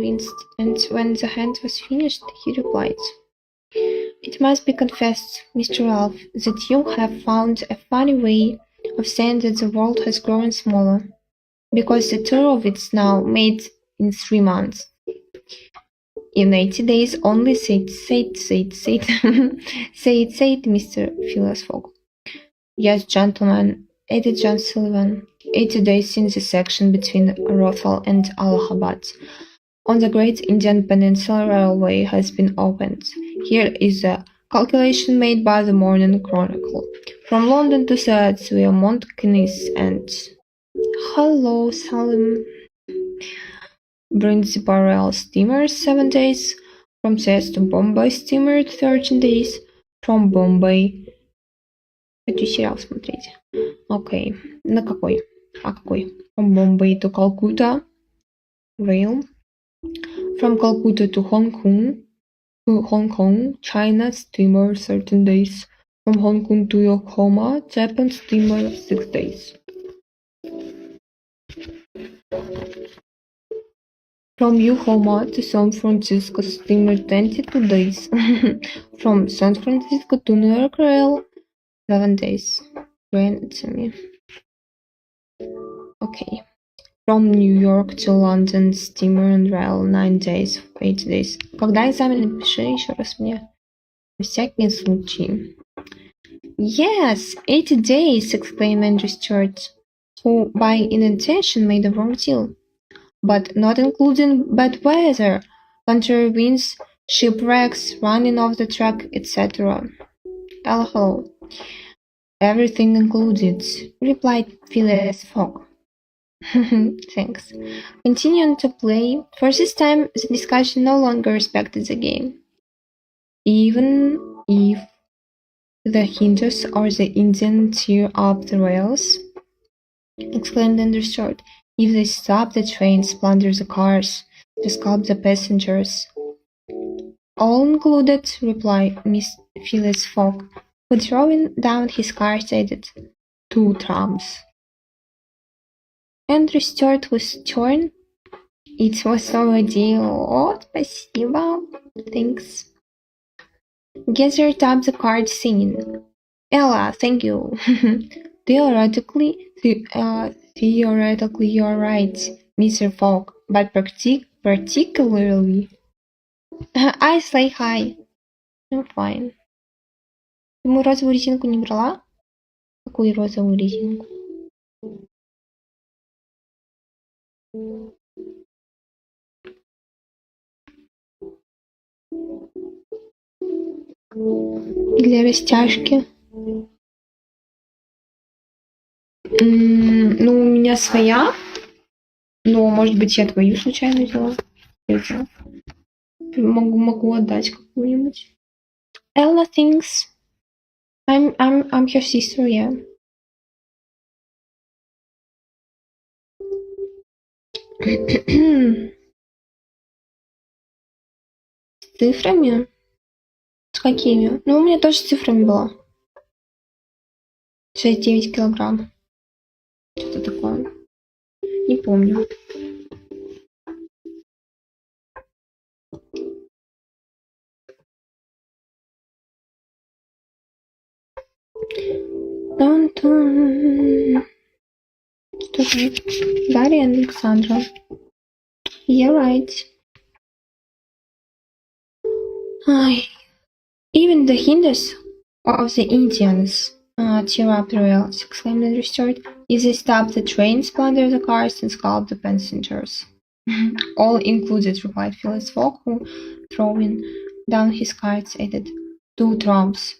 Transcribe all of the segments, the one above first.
convinced, and when the hand was finished, he replied, "It must be confessed, Mr. Elf, that you have found a funny way of saying that the world has grown smaller, because the tour of it's now made in 3 months. In 80 days only, said, Mr. Phileas Fogg. Yes, gentlemen, added John Sullivan. 80 days in the section between Rothal and Allahabad on the Great Indian Peninsula Railway has been opened. Here is a calculation made by the Morning Chronicle. From London to Suez via Montkins and Hello, Salim. Brindisi-Parel steamer 7 days. From Suez to Bombay steamer 13 days. From Bombay... Хочу сериал смотреть. Окей. На какой? А какой? From Bombay to Calcutta. Rail. From Calcutta to Hong Kong, China steamer 13 days. From Hong Kong to Yokohama, Japan steamer 6 days. From Yokohama to San Francisco steamer 22 days. From San Francisco to New York Rail 7 days. Okay. From New York to London steamer and rail 9 days, 8 days. Когда экзамен, напиши еще раз мне. На всякий случай. Yes, 80 days, exclaimed Andrew Stuart, who by inattention made a wrong deal. But not including bad weather, contrary winds, shipwrecks, running off the track, etc. Hello. Everything included, replied Phileas Fogg. Thanks. Continuing to play, for this time the discussion no longer respected the game. Even if the Hindus or the Indian tear up the rails, exclaimed Andrew Stuart, if they stop the trains, plunder the cars, to scalp the passengers. All included, replied Miss Phileas Fogg, who throwing down his cards added, 2 trumps. Andrew Stuart was torn. It was our deal. Oh, спасибо. Thanks. Gathered up the cards singing. Ella, thank you. Theoretically, you're right, Mr. Fogg, but particularly... I say hi. I'm fine. Ты мою розовую резинку не брала? Какую розовую резинку? Для растяжки. Ну, у меня своя. Но, может быть, я твою случайно взяла. Могу отдать какую-нибудь. Ella thinks I'm her sister, yeah. С цифрами? С какими? Ну, у меня тоже с цифрами была. 6-9 килограмм. Что-то такое. Не помню. Дон-дон. Что же? Дарья Александра. You're right. Even the Hindus of the Indians tear up the rails, exclaimed Andrew Stuart. If they stop the trains, plunder the cars, and scalp the passengers. All included, replied Phileas Fogg, who, throwing down his cards, added, 2 trumps.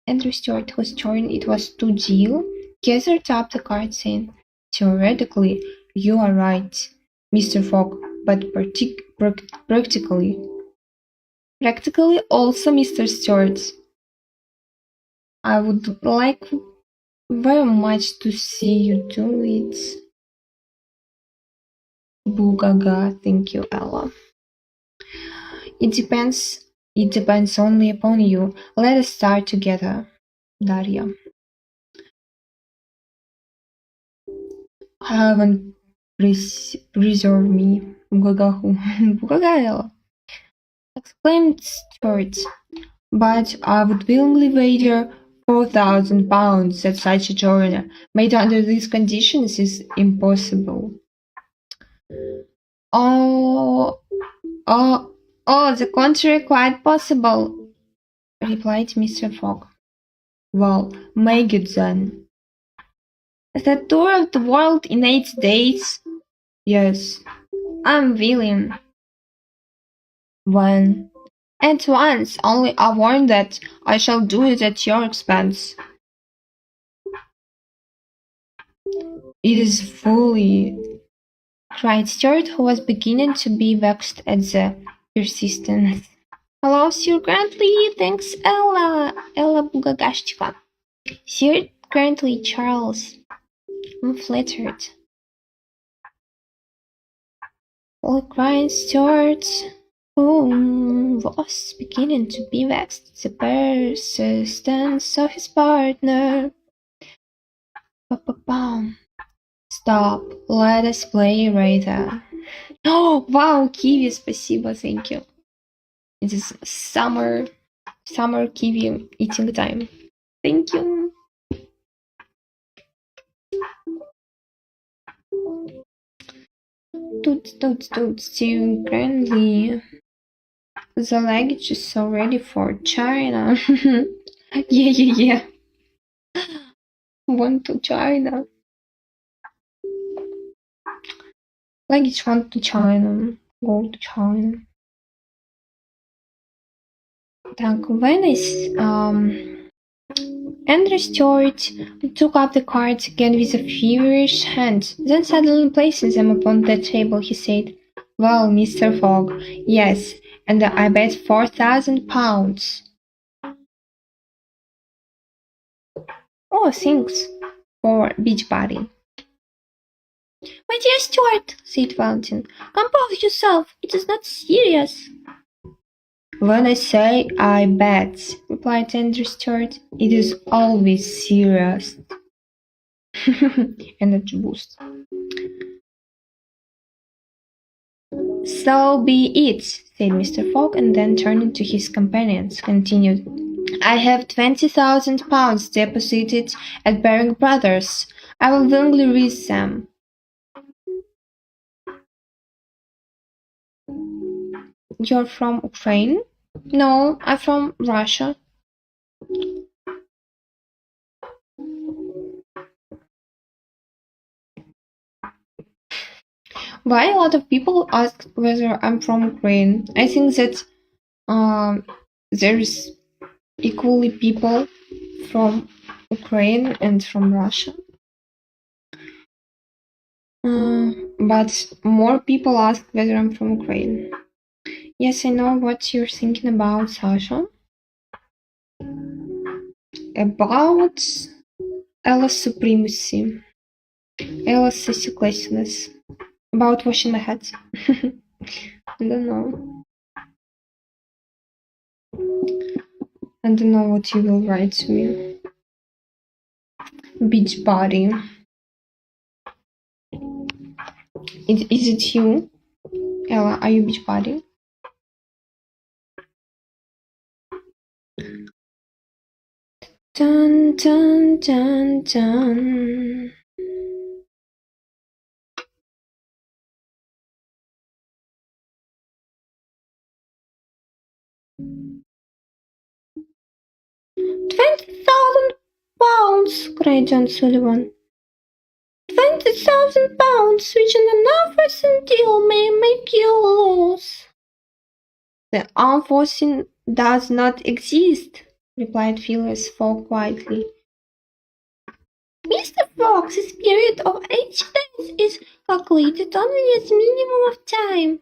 Andrew Stuart was torn. It was too deal. Gathered up the cards, saying, theoretically, you are right, Mr. Fogg, but practically also Mr. Stuart. I would like very much to see you do it. Boo-gaga, thank you, Ella. It depends only upon you. Let us start together, Daria. Heaven preserve me, Бугагаху. Бугагайло. Exclaimed Stuart. But I would willingly wager 4,000 pounds that such a journey, made under these conditions, is impossible. Oh, oh, oh, the contrary quite possible, replied Mr. Fogg. Well, make it then. The tour of the world in 8 days? Yes, I'm willing. When? At once, only I warn that I shall do it at your expense. It is folly, cried Stuart, who was beginning to be vexed at the persistence. Hello, Sir Grantley, thanks, Ella Bugagashtika. Sir Grantley, Charles, I'm flattered. Well, cried Stuart, who was beginning to be vexed at the persistence of his partner. Ba-ba-bum. Stop, let us play later. Oh, wow, kiwi, спасибо, thank you. It is summer kiwi eating time. Thank you. Toots, too grandly. The luggage is all ready for China. Yeah. Want to China. Luggage want to China. Go to China. Так, when is Andrew Stuart took up the cards again with a feverish hand. Then suddenly placing them upon the table, he said, "Well, Mr. Fogg, yes, and I bet 4,000 pounds." "Oh, thanks for Beachbody." "My dear Stuart," said Valentin, "compose yourself. It is not serious." "When I say I bet," replied Andrew Stuart, "it is always serious." Energy boost. "So be it," said Mr. Fogg, and then turning to his companions, continued, "I have 20,000 pounds deposited at Baring Brothers. I will willingly risk them." "You're from Ukraine?" "No, I'm from Russia." Why a lot of people ask whether I'm from Ukraine? I think that there's equally people from Ukraine and from Russia. But more people ask whether I'm from Ukraine. Yes, I know what you're thinking about, Sasha. About Ella's supremacy. Ella's second-classness. About washing my hands. I don't know. I don't know what you will write to me. Beach body. Is it you? Ella, are you beach body? Dun dun dun dun. £20,000, cried John Sullivan. £20,000, which in an unforeseen deal may make you lose. The unforeseen does not exist, replied Phileas Fogg quietly. Mr. Fogg, this period of 8 days is calculated only as minimum of time.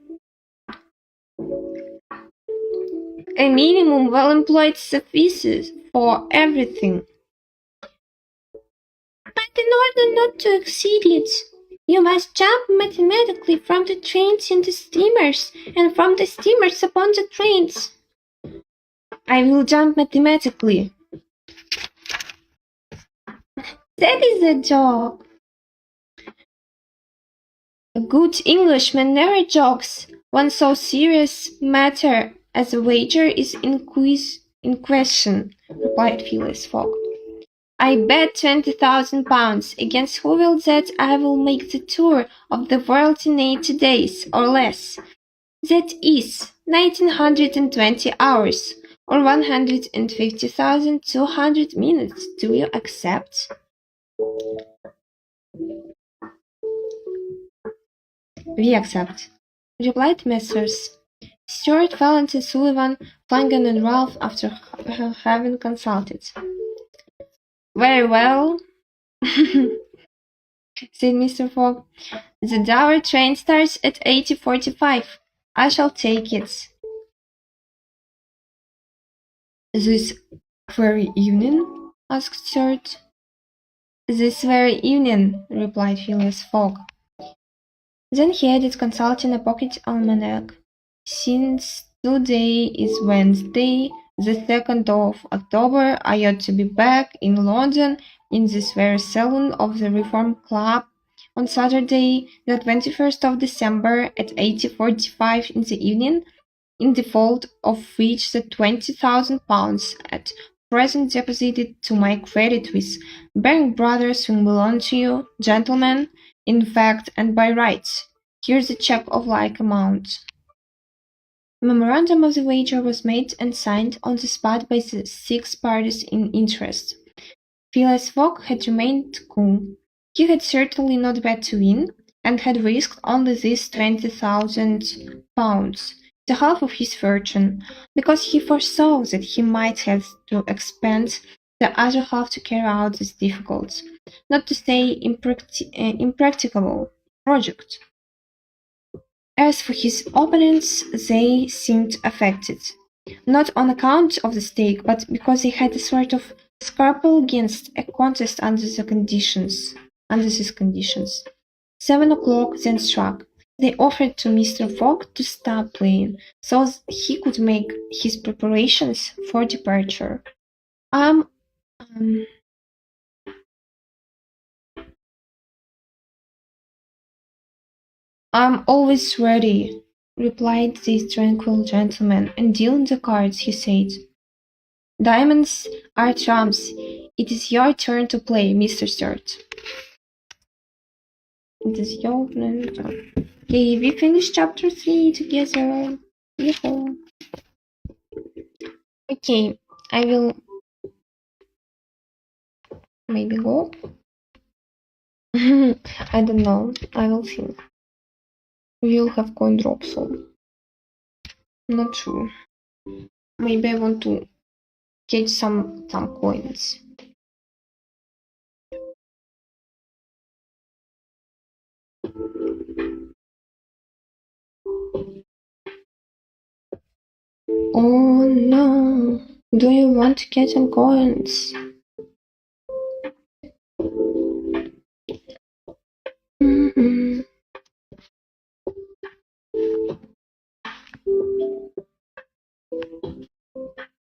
A minimum well-employed suffices for everything. But in order not to exceed it, you must jump mathematically from the trains into steamers, and from the steamers upon the trains. I will jump mathematically. That is a joke. A good Englishman never jokes when so serious matter as a wager is in question, replied Phileas Fogg. I bet £20,000 against who will that I will make the tour of the world in 80 days or less. That is 1920 hours or 150,200 minutes. Do you accept? We accept, replied Messrs. Stuart, Valentin, Sullivan, Flanagan, and Ralph after having consulted. Very well, said Mr. Fogg. The Dover train starts at 8:45. I shall take it. This very evening? Asked Stuart. This very evening, replied Phileas Fogg. Then he added, consulting a pocket almanac. Since today is Wednesday, the 2nd of October, I ought to be back in London in this very saloon of the Reform Club on Saturday, the 21st of December at 8:45 in the evening, in default of which the £20,000 at present deposited to my credit with Baring Brothers will belong to you, gentlemen, in fact and by rights. Here's a cheque of like amount. A memorandum of the wager was made and signed on the spot by the 6 parties in interest. Phileas Fogg had remained cool. He had certainly not bet to win, and had risked only this £20,000, the half of his fortune, because he foresaw that he might have to expend the other half to carry out this difficult, not to say impracticable, project. As for his opponents, they seemed affected, not on account of the stake, but because they had a sort of scruple against a contest under these conditions. 7 o'clock then struck. They offered to Mr. Fogg to stop playing, so he could make his preparations for departure. I'm always ready, replied this tranquil gentleman, and dealing the cards, he said, Diamonds are trumps. It is your turn to play, Mr. Sturt. It is your turn. Okay, we finished chapter 3 together. Yoo-hoo. Okay, I will maybe go. I don't know. I will see. We will have coin drop, so not sure. Maybe I want to catch some coins. Oh no! Do you want to get some coins? Mm-hmm.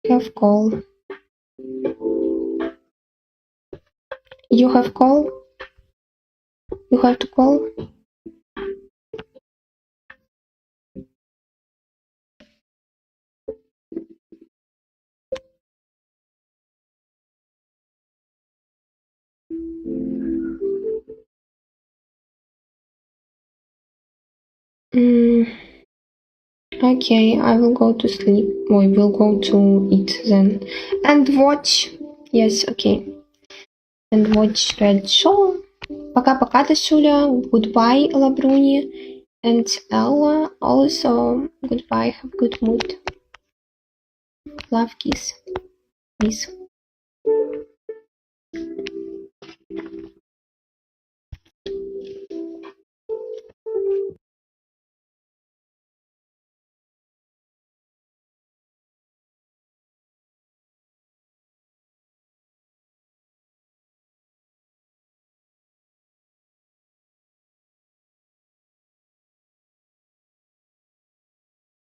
Have call. You have call? You have to call? Okay, I will go to sleep. We will go to eat then. And watch. Yes, okay. And watch Red Show. Пока-пока, Дашуля. Goodbye, Лабруни. And Ella also. Goodbye, have good mood. Love, kiss. Peace.